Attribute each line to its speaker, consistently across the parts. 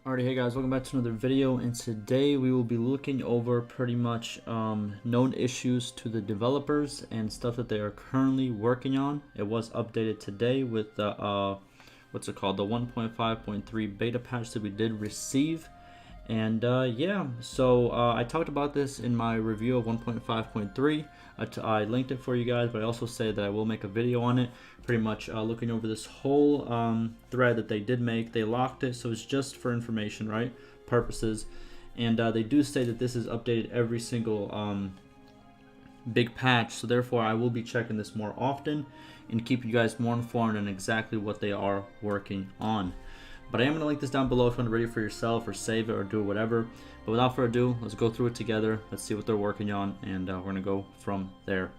Speaker 1: Alrighty, hey guys, welcome back to another video, and today we will be looking over pretty much known issues to the developers and stuff that they are currently working on. It was updated today with the what's it called, the 1.5.3 beta patch that we did receive. And yeah, so I talked about this in my review of 1.5.3. I linked it for you guys, but I also say that I will make a video on it, pretty much looking over this whole thread that they did make. They locked it, so it's just for information, right, purposes. And they do say that this is updated every single big patch, so therefore I will be checking this more often and keep you guys more informed on exactly what they are working on. But I am going to link this down below if you want to read it for yourself or save it or do whatever. But without further ado, let's go through it together. Let's see what they're working on, and we're going to go from there.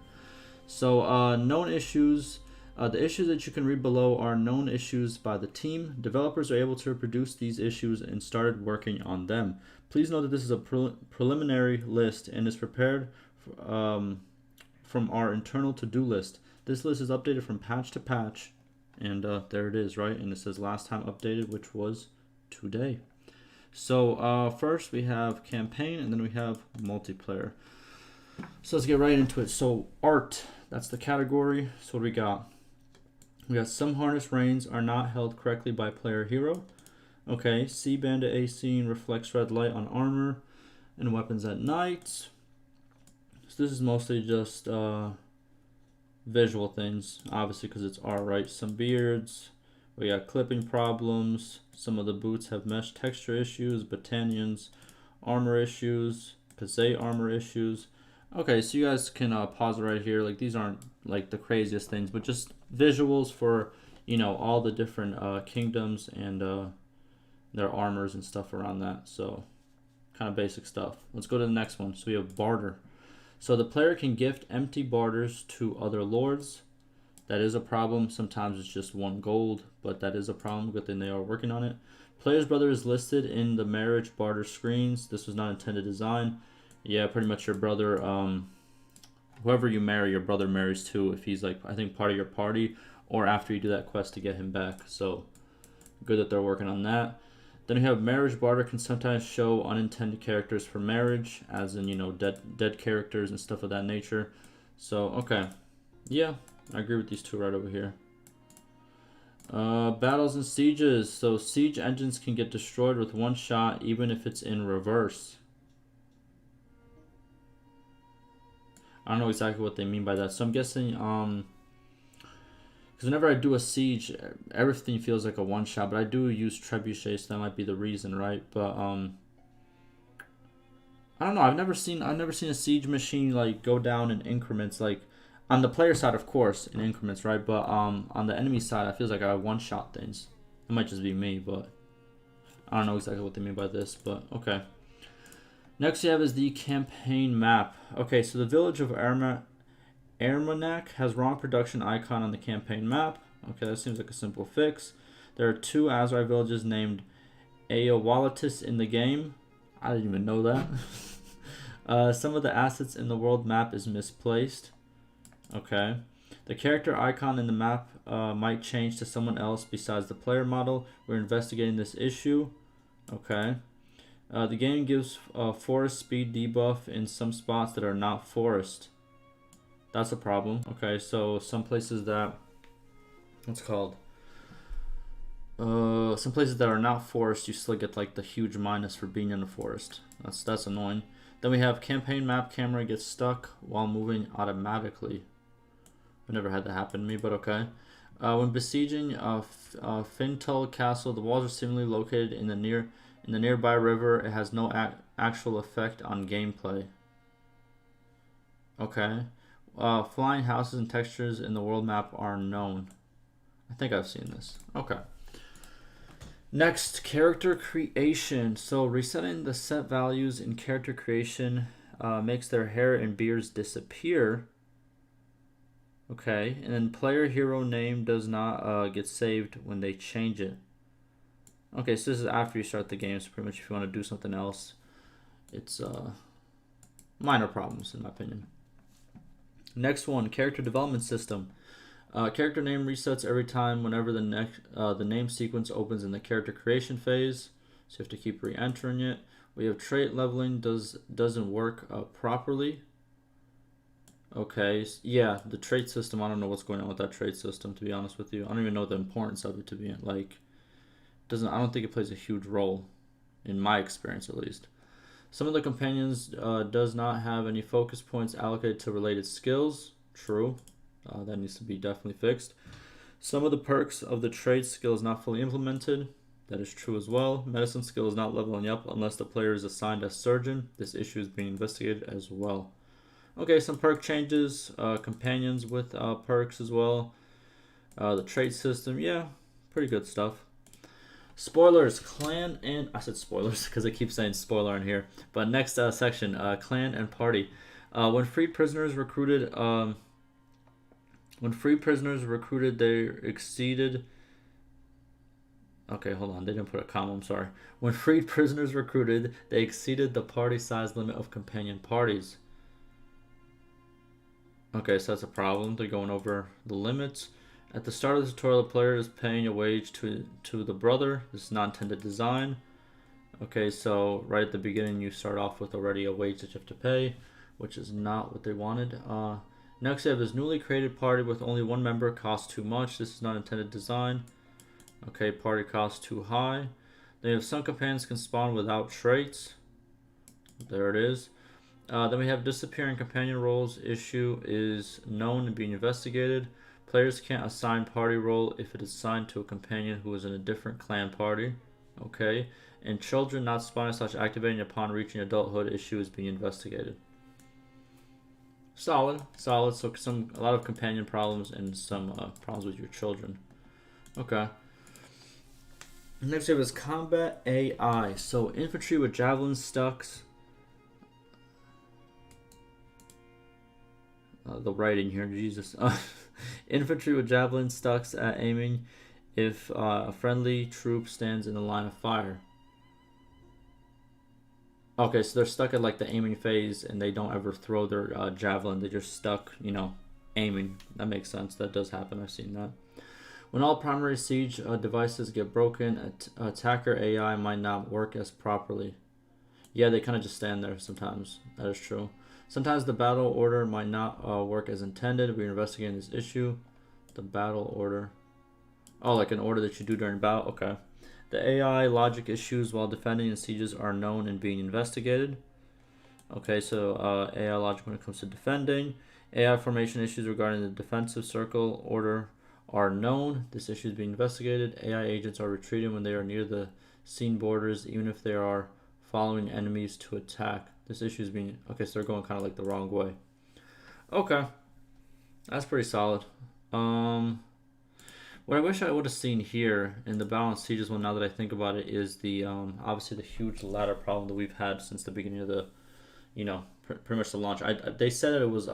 Speaker 1: So known issues. The issues that you can read below are known issues by the team. Developers are able to reproduce these issues and started working on them. Please note that this is a preliminary list and is prepared from our internal to-do list. This list is updated from patch to patch. And there it is, right? And it says last time updated, which was today. So first we have campaign, and then we have multiplayer. So let's get right into it. So art, that's the category. So what do we got? We got some harness reins are not held correctly by player hero. Okay, C bandit A scene reflects red light on armor and weapons at night. So this is mostly just visual things, obviously, because it's art, right? Some beards, we got clipping problems, some of the boots have mesh texture issues, Battanians armor issues, Kazay armor issues. Okay, so you guys can pause it right here. Like, these aren't like the craziest things, but just visuals for, you know, all the different kingdoms and their armors and stuff around that. So kind of basic stuff. Let's go to the next one. So we have Barter. So the player can gift empty barters to other lords. That is a problem. Sometimes it's just 1 gold, but that is a problem. Good thing they are working on it. Player's brother is listed in the marriage barter screens. This was not intended design. Yeah, pretty much your brother, whoever you marry, your brother marries too, if he's, like, I think part of your party, or after you do that quest to get him back. So good that they're working on that. Then we have marriage barter can sometimes show unintended characters for marriage, as in, you know, dead characters and stuff of that nature. So, okay. Yeah, I agree with these two right over here. Battles and sieges. So siege engines can get destroyed with 1 shot, even if it's in reverse. I don't know exactly what they mean by that. So I'm guessing, because whenever I do a siege, everything feels like a 1-shot, but I do use trebuchets, so that might be the reason, right? But I don't know. I've never seen a siege machine like go down in increments, like on the player side, of course, in increments, right? But on the enemy side, I feel like I 1-shot things. It might just be me, but I don't know exactly what they mean by this. But okay. Next we have is the campaign map. Okay, so the village of Armagnac has wrong production icon on the campaign map. Okay, that seems like a simple fix. There are 2 Azrai villages named Aawalatis in the game. I didn't even know that. Some of the assets in the world map is misplaced. Okay. The character icon in the map might change to someone else besides the player model. We're investigating this issue. Okay. The game gives forest speed debuff in some spots that are not forest. That's a problem. Okay, so some places that, what's it called? Some places that are not forest, you still get like the huge minus for being in the forest. That's annoying. Then we have campaign map camera gets stuck while moving automatically. I've never had that happen to me, but okay. When besieging Fintull Castle, the walls are seemingly located in the nearby river. It has no actual effect on gameplay. Okay. Flying houses and textures in the world map are known. I think I've seen this. Okay. Next, character creation. So resetting the set values in character creation makes their hair and beards disappear. Okay. And then player hero name does not get saved when they change it. Okay, so this is after you start the game. So pretty much if you want to do something else, it's minor problems in my opinion. Next one, character development system. Character name resets every time whenever the name sequence opens in the character creation phase. so you have to keep re-entering it. We have trait leveling doesn't work properly. Okay, yeah, the trait system, I don't know what's going on with that trait system, to be honest with you. I don't even know the importance of it, to be like, I don't think it plays a huge role, in my experience at least. Some of the companions does not have any focus points allocated to related skills. True, that needs to be definitely fixed. Some of the perks of the trade skill is not fully implemented. That is true as well. Medicine skill is not leveling up unless the player is assigned as surgeon. This issue is being investigated as well. Okay, some perk changes. Companions with perks as well. The trade system, yeah, pretty good stuff. Spoilers, clan and... I said spoilers because I keep saying spoiler in here. But next section, clan and party. When freed prisoners recruited... they exceeded... Okay, hold on. They didn't put a comma. I'm sorry. When freed prisoners recruited, they exceeded the party size limit of companion parties. Okay, so that's a problem. They're going over the limits. At the start of the tutorial, the player is paying a wage to the brother. This is not intended design. Okay, so right at the beginning, you start off with already a wage that you have to pay, which is not what they wanted. Next, we have this newly created party with only one member. Costs too much. This is not intended design. Okay, party costs too high. They have some companions can spawn without traits. There it is. Then we have disappearing companion roles. Issue is known and being investigated. Players can't assign party role if it is assigned to a companion who is in a different clan party. Okay. And children not spawning / activating upon reaching adulthood. Issue is being investigated. Solid. So a lot of companion problems and some problems with your children. Okay. Next we have is combat AI. So infantry with javelin stucks. The writing here, Jesus. Infantry with javelin stucks at aiming if a friendly troop stands in the line of fire. Okay, so they're stuck at like the aiming phase and they don't ever throw their javelin. They're just stuck, aiming. That makes sense. That does happen. I've seen that. When all primary siege devices get broken, attacker AI might not work as properly. Yeah, they kind of just stand there sometimes. That is true. Sometimes the battle order might not work as intended. We're investigating this issue. The battle order. Oh, like an order that you do during battle? Okay. The AI logic issues while defending in sieges are known and being investigated. Okay, so AI logic when it comes to defending. AI formation issues regarding the defensive circle order are known. This issue is being investigated. AI agents are retreating when they are near the scene borders, even if they are following enemies to attack. This issue is being... Okay, so they're going kind of like the wrong way. Okay. That's pretty solid. What I wish I would have seen here in the Balance Sieges one, now that I think about it, is the obviously the huge ladder problem that we've had since the beginning of the, pretty much the launch. They said that it was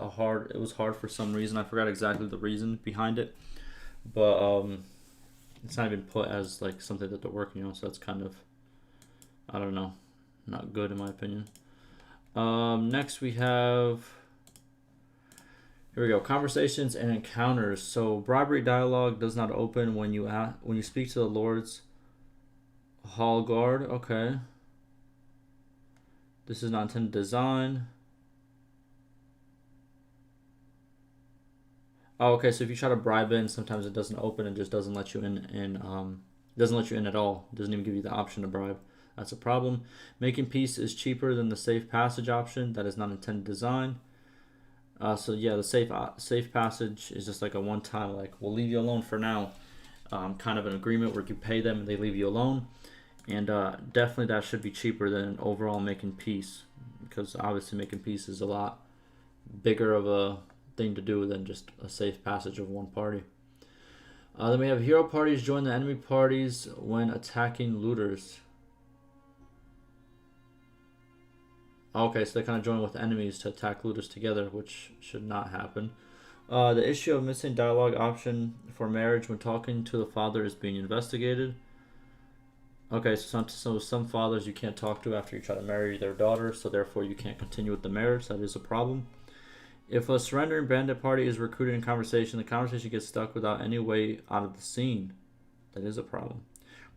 Speaker 1: hard for some reason. I forgot exactly the reason behind it, but it's not even put as like something that they're working on. So that's kind of, I don't know, not good in my opinion. Next we have, here we go, conversations and encounters. So bribery dialogue does not open when you speak to the Lord's Hall Guard. Okay. This is not intended design. Oh, okay. So if you try to bribe in, sometimes it doesn't open and just doesn't let you in. Doesn't let you in at all. It doesn't even give you the option to bribe. That's a problem. Making peace is cheaper than the safe passage option. That is not intended design. So yeah, the safe passage is just like a one-time, like, we'll leave you alone for now, kind of an agreement where you pay them and they leave you alone. And definitely that should be cheaper than overall making peace, because obviously making peace is a lot bigger of a thing to do than just a safe passage of one party. Then we have hero parties join the enemy parties when attacking looters. Okay, so they kind of join with enemies to attack looters together, which should not happen. The issue of missing dialogue option for marriage when talking to the father is being investigated. Okay, so some fathers you can't talk to after you try to marry their daughter, so therefore you can't continue with the marriage. That is a problem. If a surrendering bandit party is recruited in conversation, the conversation gets stuck without any way out of the scene. That is a problem.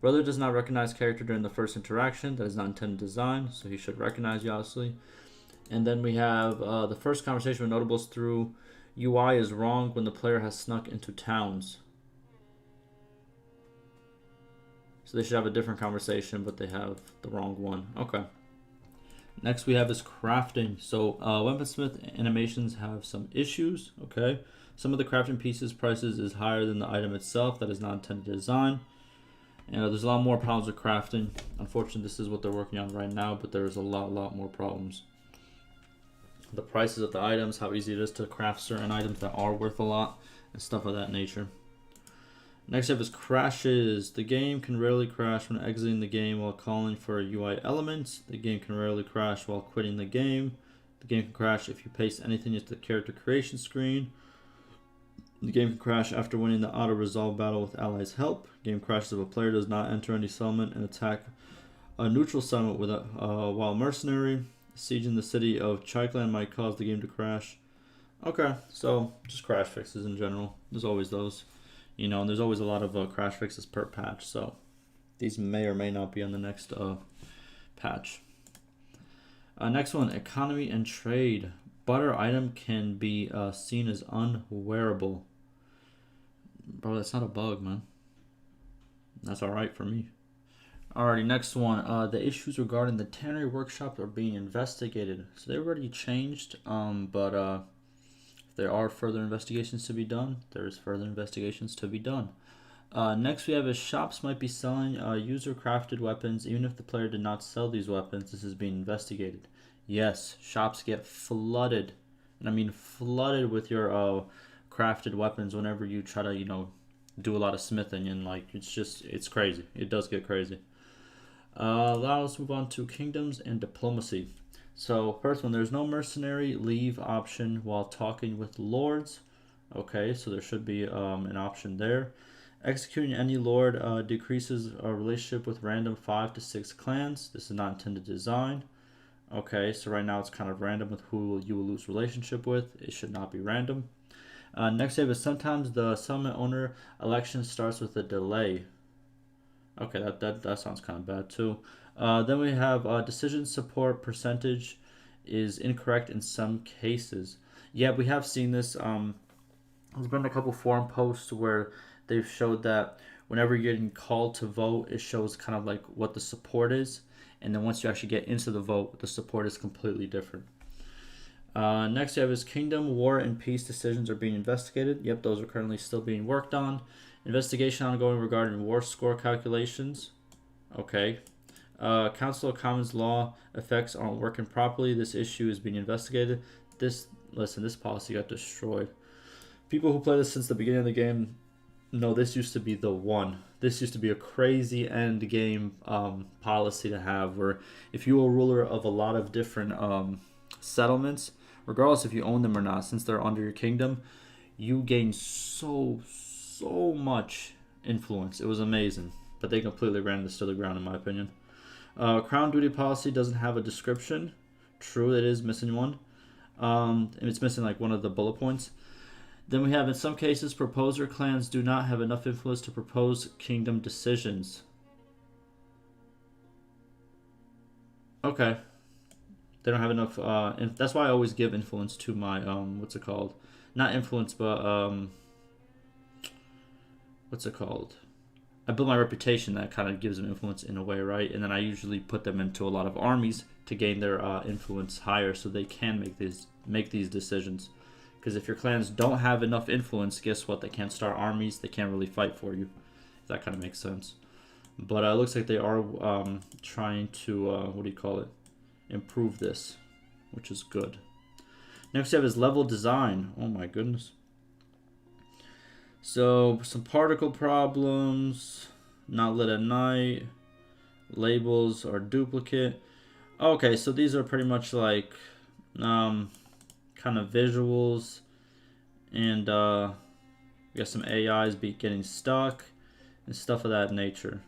Speaker 1: Brother does not recognize character during the first interaction. That is not intended design, so he should recognize you, obviously. And then we have the first conversation with notables through UI is wrong when the player has snuck into towns. So they should have a different conversation, but they have the wrong one. Okay. Next we have is crafting. So weaponsmith animations have some issues. Okay. Some of the crafting pieces prices is higher than the item itself. That is not intended to design. And there's a lot more problems with crafting. Unfortunately, this is what they're working on right now, but there's a lot more problems. The prices of the items, how easy it is to craft certain items that are worth a lot, and stuff of that nature. Next up is crashes. The game can rarely crash when exiting the game while calling for UI elements. The game can rarely crash while quitting the game. The game can crash if you paste anything into the character creation screen. The game can crash after winning the auto-resolve battle with allies' help. The game crashes if a player does not enter any settlement and attack a neutral settlement with while mercenary. Sieging the city of Chikland might cause the game to crash. Okay, so just crash fixes in general. There's always those. You know, and there's always a lot of crash fixes per patch, so these may or may not be on the next patch. Next one, economy and trade. Barter item can be seen as unwearable. Bro, that's not a bug, man. That's alright for me. Alrighty, next one. The issues regarding the tannery workshop are being investigated. So they already changed, but if there are further investigations to be done, there is further investigations to be done. Next we have is shops might be selling user-crafted weapons even if the player did not sell these weapons. This is being investigated. Yes, shops get flooded, and I mean flooded with your crafted weapons whenever you try to, you know, do a lot of smithing, and like it's crazy. It does get crazy. Let's move on to kingdoms and diplomacy. So first one, there's no mercenary leave option while talking with lords. Okay, so there should be an option there. Executing any lord decreases a relationship with random 5 to 6 clans. This is not intended to design. Okay, so right now it's kind of random with who you will lose relationship with. It should not be random. Next we have is sometimes the settlement owner election starts with a delay. Okay, that sounds kind of bad too. Then we have decision support percentage is incorrect in some cases. Yeah, we have seen this. There's been a couple forum posts where they've showed that whenever you're getting called to vote, it shows kind of like what the support is. And then once you actually get into the vote, the support is completely different. Next we have is kingdom, war, and peace decisions are being investigated. Yep, those are currently still being worked on. Investigation ongoing regarding war score calculations. Okay. Council of Commons law effects aren't working properly. This issue is being investigated. This policy got destroyed. People who play this since the beginning of the game know this used to be the one. This used to be a crazy end game policy to have, where if you were a ruler of a lot of different settlements, regardless if you own them or not, since they're under your kingdom, you gain so much influence. It was amazing, but they completely ran this to the ground in my opinion. Crown duty policy doesn't have a description. True, it is missing one. And it's missing like one of the bullet points. Then we have, in some cases, proposer clans do not have enough influence to propose kingdom decisions. Okay. They don't have enough, and that's why I always give influence to my, what's it called? Not influence, but, what's it called? I build my reputation, that kind of gives them influence in a way, right? And then I usually put them into a lot of armies to gain their influence higher so they can make these decisions. Because if your clans don't have enough influence, guess what? They can't start armies. They can't really fight for you. If that kind of makes sense. But it looks like they are trying to, improve this, which is good. Next we have is level design. Oh my goodness. So some particle problems, not lit at night, labels are duplicate. Okay, so these are pretty much like kind of visuals, and we got some AIs getting stuck and stuff of that nature.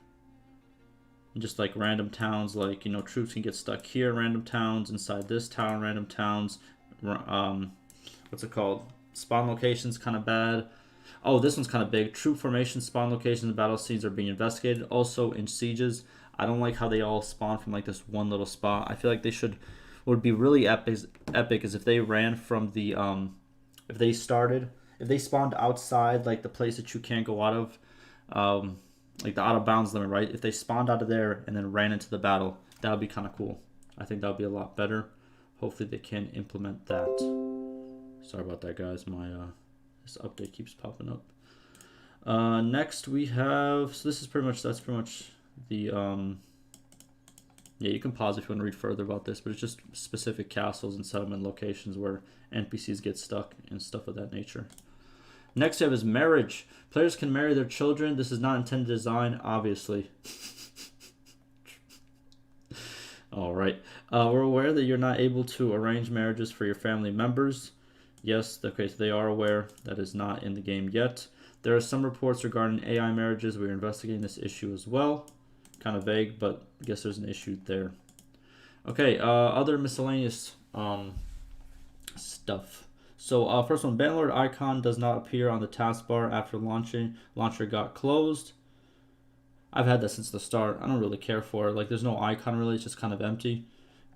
Speaker 1: And just like random towns, like, you know, troops can get stuck here, random towns inside this town, random towns, what's it called? Spawn locations kind of bad. Oh, this one's kind of big. Troop formation, spawn locations, and battle scenes are being investigated. Also in sieges, I don't like how they all spawn from like this one little spot. I feel like they should. What would be really epic is if they ran from the if they spawned outside like the place that you can't go out of, like the out of bounds limit, right? If they spawned out of there and then ran into the battle, that would be kind of cool. I think that would be a lot better. Hopefully they can implement that. Sorry about that, guys. My this update keeps popping up. Next we have, so this is pretty much, that's pretty much the yeah, you can pause if you want to read further about this, but it's just specific castles and settlement locations where NPCs get stuck and stuff of that nature. Next we have is marriage. Players can marry their children. This is not intended design, obviously. All right. We're aware that you're not able to arrange marriages for your family members. Yes, okay, so they are aware. That is not in the game yet. There are some reports regarding AI marriages. We're investigating this issue as well. Kind of vague, but I guess there's an issue there. Okay, other miscellaneous stuff. So first one, Bannerlord icon does not appear on the taskbar after launching. Launcher got closed. I've had that since the start. I don't really care for it. Like, there's no icon really. It's just kind of empty.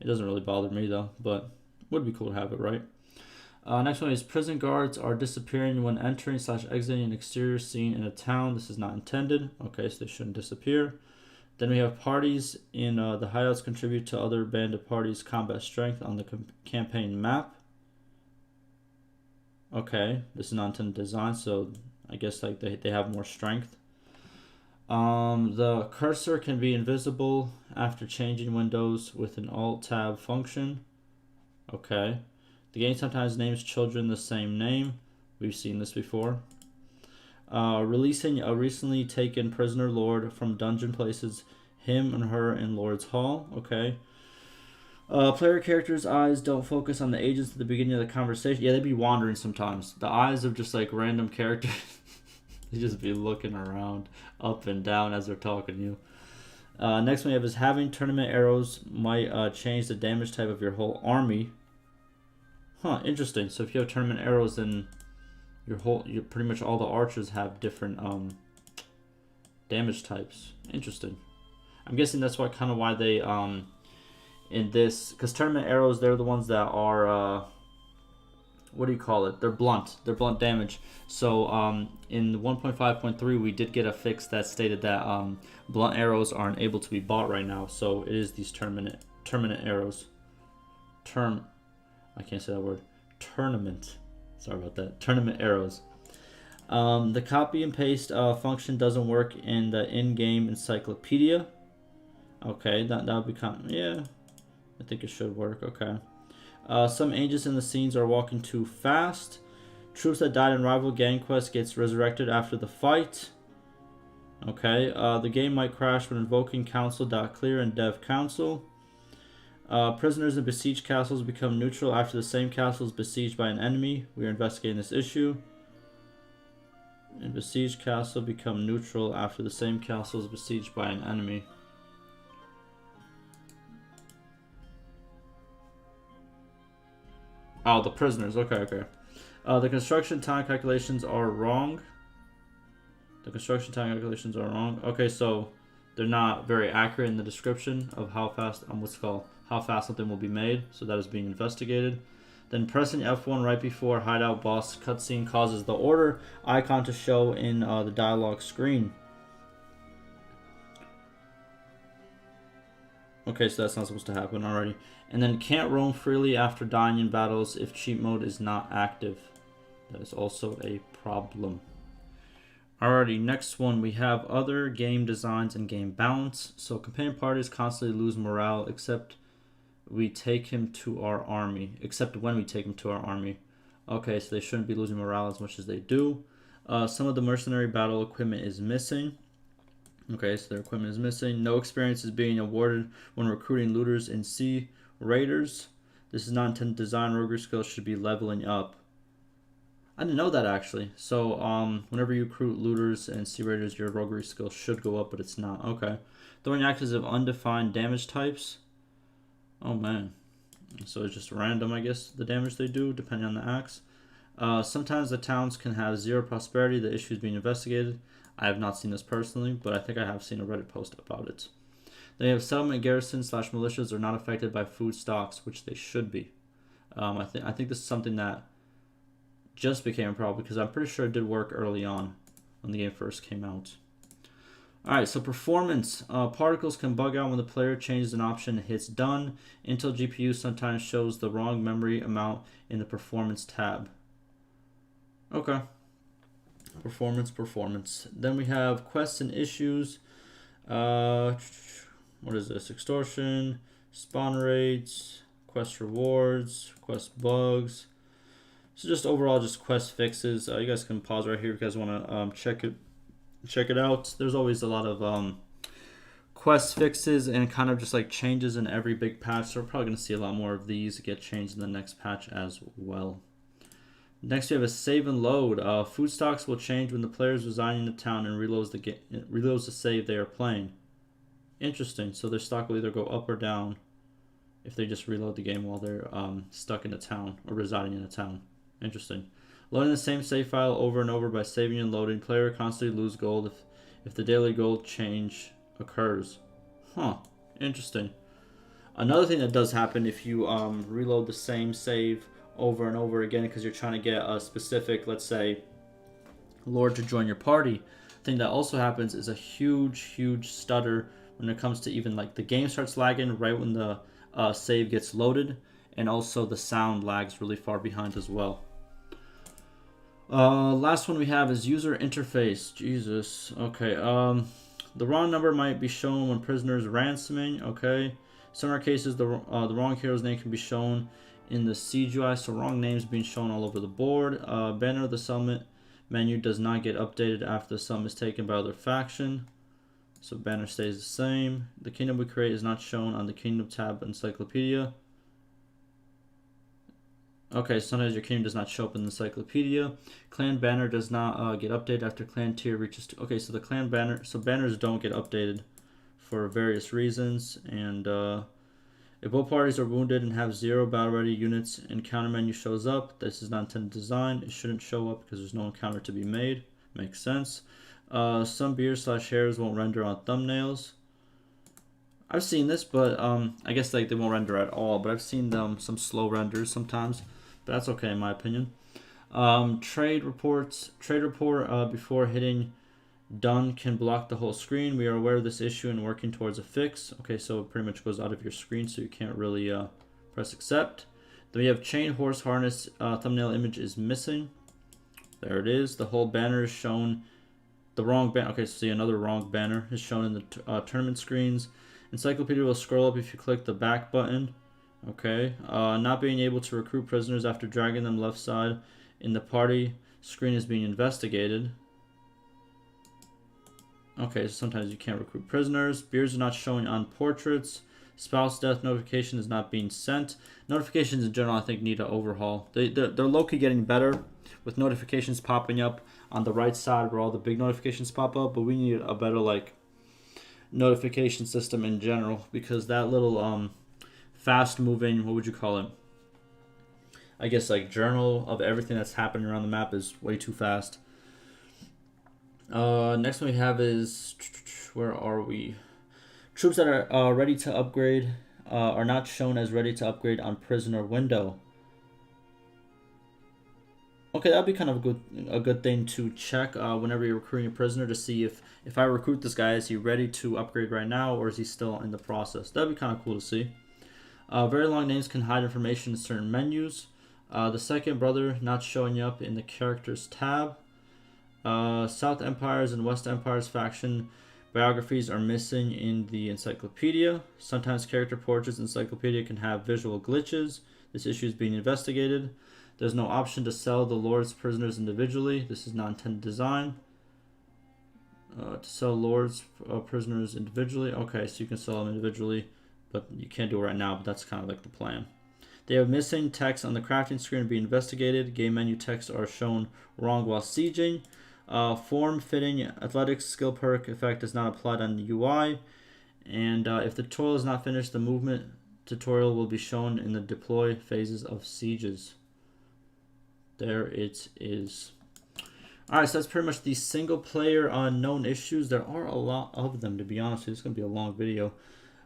Speaker 1: It doesn't really bother me though, but would be cool to have it, right? Next one is prison guards are disappearing when entering / exiting an exterior scene in a town. This is not intended. Okay, so they shouldn't disappear. Then we have parties in the hideouts contribute to other bandit parties' combat strength on the campaign map. Okay, this is not intended design, so I guess like they have more strength. The cursor can be invisible after changing windows with an Alt-Tab function. Okay. The game sometimes names children the same name. We've seen this before. Releasing a recently taken prisoner lord from dungeon places him and her in Lord's Hall. Okay. Player characters' eyes don't focus on the agents at the beginning of the conversation. Yeah, they'd be wandering sometimes. The eyes of just like random characters. They just be looking around up and down as they're talking to you. Next one we have is having tournament arrows might change the damage type of your whole army. Huh, interesting. So if you have tournament arrows, then your pretty much all the archers have different damage types. Interesting. I'm guessing that's why they in this, because tournament arrows, they're the ones that are what do you call it? They're blunt. They're blunt damage. So in 1.5.3 we did get a fix that stated that blunt arrows aren't able to be bought right now. So it is these tournament arrows. I can't say that word. Tournament. Sorry about that. Tournament arrows. The copy and paste function doesn't work in the in-game encyclopedia. Okay, that would become, yeah, I think it should work. Okay. Some agents in the scenes are walking too fast. Troops that died in rival gang quest gets resurrected after the fight. Okay. The game might crash when invoking council.clear and dev council. Prisoners in besieged castles become neutral after the same castle is besieged by an enemy. We are investigating this issue. In besieged castle become neutral after the same castle is besieged by an enemy. Oh, the prisoners. Okay. The construction time calculations are wrong. Okay, so they're not very accurate in the description of how fast how fast something will be made. So that is being investigated. Then pressing F1 right before hideout boss cutscene causes the order icon to show in the dialogue screen. Okay, so that's not supposed to happen already. And then can't roam freely after dying in battles if cheat mode is not active. That is also a problem. Alrighty, next one we have other game designs and game balance. So companion parties constantly lose morale except when we take him to our army. Okay, so they shouldn't be losing morale as much as they do. Some of the mercenary battle equipment is missing. Okay, so their equipment is missing. No experience is being awarded when recruiting looters and sea raiders. This is not intended to design. Roguery skills should be leveling up. I didn't know that actually. So whenever you recruit looters and sea raiders, your roguery skill should go up, but it's not. Okay. Throwing axes of undefined damage types. Oh man. So it's just random, I guess, the damage they do depending on the axe. Sometimes the towns can have 0 prosperity. The issue is being investigated. I have not seen this personally, but I think I have seen a Reddit post about it. They have settlement garrisons / militias are not affected by food stocks, which they should be. I think this is something that just became a problem because I'm pretty sure it did work early on when the game first came out. Alright, so performance. Particles can bug out when the player changes an option and hits done. Intel GPU sometimes shows the wrong memory amount in the performance tab. Okay. Performance. Then we have quests and issues. What is this? Extortion, spawn rates, quest rewards, quest bugs. So just overall, just quest fixes. You guys can pause right here if you guys want to check it out. There's always a lot of quest fixes and kind of just like changes in every big patch. So we're probably going to see a lot more of these get changed in the next patch as well. Next, we have a save and load. Food stocks will change when the player is residing in the town and reloads the save they are playing. Interesting. So their stock will either go up or down if they just reload the game while they're stuck in a town or residing in a town. Interesting. Loading the same save file over and over by saving and loading. Player constantly lose gold if the daily gold change occurs. Huh. Interesting. Another thing that does happen if you reload the same save over and over again because you're trying to get a specific, let's say, lord to join your party. Thing that also happens is a huge stutter when it comes to even like the game starts lagging right when the save gets loaded, and also the sound lags really far behind as well. Last one we have is user interface. Jesus. Okay. The wrong number might be shown when prisoners ransoming. Okay. Some other cases, the wrong hero's name can be shown in the siege UI, so wrong names being shown all over the board. Banner of the settlement menu does not get updated after the settlement is taken by other faction, so banner stays the same. The kingdom we create is not shown on the kingdom tab encyclopedia. Okay, sometimes your kingdom does not show up in the encyclopedia. Clan banner does not get updated after clan tier reaches 2. Okay, so the clan banner, so banners don't get updated for various reasons. And if both parties are wounded and have 0 battle ready units and counter menu shows up, this is not intended design. It shouldn't show up because there's no encounter to be made. Makes sense. Some beards / hairs won't render on thumbnails. I've seen this, but I guess like they won't render at all. But I've seen them some slow renders sometimes. But that's okay in my opinion. Trade report before hitting done can block the whole screen. We are aware of this issue and working towards a fix. Okay, so it pretty much goes out of your screen, so you can't really press accept. Then we have chain horse harness thumbnail image is missing. There it is. The whole banner is shown. The wrong banner. Okay, so see another wrong banner is shown in the tournament screens. Encyclopedia will scroll up if you click the back button. Okay, not being able to recruit prisoners after dragging them left side in the party screen is being investigated. Okay, so sometimes you can't recruit prisoners. Beards are not showing on portraits. Spouse death notification is not being sent. Notifications in general, I think, need an overhaul. They're low-key getting better with notifications popping up on the right side where all the big notifications pop up, but we need a better like notification system in general because that little fast-moving, what would you call it? I guess like journal of everything that's happening around the map is way too fast. Next one we have is, where are we? Troops that are ready to upgrade are not shown as ready to upgrade on prisoner window. Okay, that'd be kind of a good thing to check whenever you're recruiting a prisoner to see if I recruit this guy, is he ready to upgrade right now or is he still in the process? That'd be kind of cool to see. Very long names can hide information in certain menus. The second brother not showing up in the characters tab. South Empires and West Empires faction biographies are missing in the encyclopedia. Sometimes character portraits encyclopedia can have visual glitches. This issue is being investigated. There's no option to sell the lord's prisoners individually. This is not intended design. To sell lord's prisoners individually. Okay, so you can sell them individually, but you can't do it right now, but that's kind of like the plan. They have missing text on the crafting screen being investigated. Game menu text are shown wrong while sieging. Form-fitting athletics skill perk effect is not applied on the UI. And if the tutorial is not finished, the movement tutorial will be shown in the deploy phases of sieges. There it is. Alright, so that's pretty much the single player known issues. There are a lot of them, to be honest. It's going to be a long video.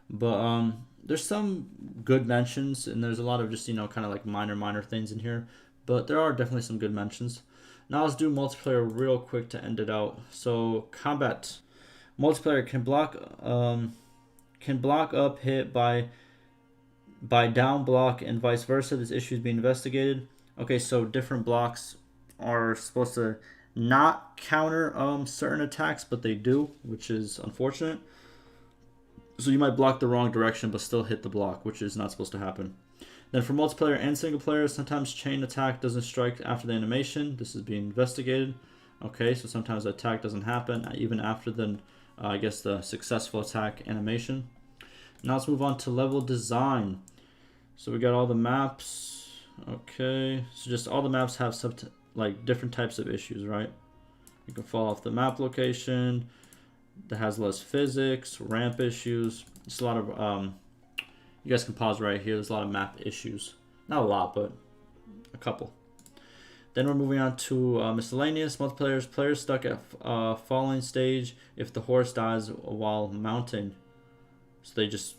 Speaker 1: But there's some good mentions, and there's a lot of just, you know, kind of like minor things in here. But there are definitely some good mentions. Now let's do multiplayer real quick to end it out. So combat. Multiplayer can block up hit by down block and vice versa. This issue is being investigated. Okay, so different blocks are supposed to not counter certain attacks, but they do, which is unfortunate. So you might block the wrong direction but still hit the block, which is not supposed to happen. Then for multiplayer and single player, sometimes chain attack doesn't strike after the animation. This is being investigated. Okay, so sometimes the attack doesn't happen even after the, I guess, the successful attack animation. Now let's move on to level design. So we got all the maps. Okay, so just all the maps have like different types of issues, right? You can fall off the map location. That has less physics, ramp issues. It's a lot of you guys can pause right here. There's a lot of map issues. Not a lot, but a couple. Then we're moving on to miscellaneous. Multiplayer players stuck at falling stage if the horse dies while mounting. So they just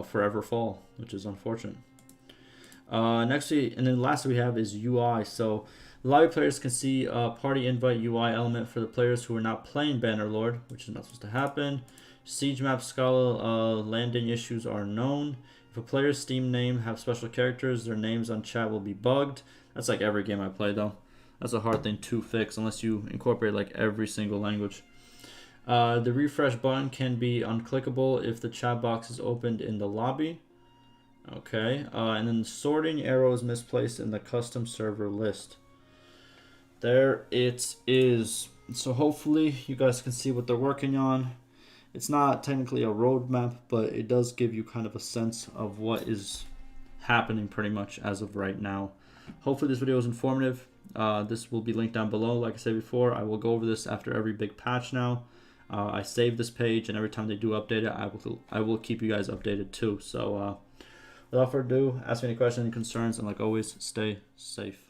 Speaker 1: forever fall, which is unfortunate. Lastly we have is UI. So the lobby players can see a party invite UI element for the players who are not playing Bannerlord, which is not supposed to happen. Siege map Scala landing issues are known. If a player's Steam name have special characters, their names on chat will be bugged. That's like every game I play though. That's a hard thing to fix unless you incorporate like every single language. The refresh button can be unclickable if the chat box is opened in the lobby. Okay, and then sorting arrow is misplaced in the custom server list. There it is. So hopefully you guys can see what they're working on. It's not technically a roadmap, but it does give you kind of a sense of what is happening pretty much as of right now. Hopefully this video is informative. This will be linked down below. Like I said before, I will go over this after every big patch now. I save this page, and every time they do update it, I will keep you guys updated too. So without further ado, ask me any questions and concerns, and like always, stay safe.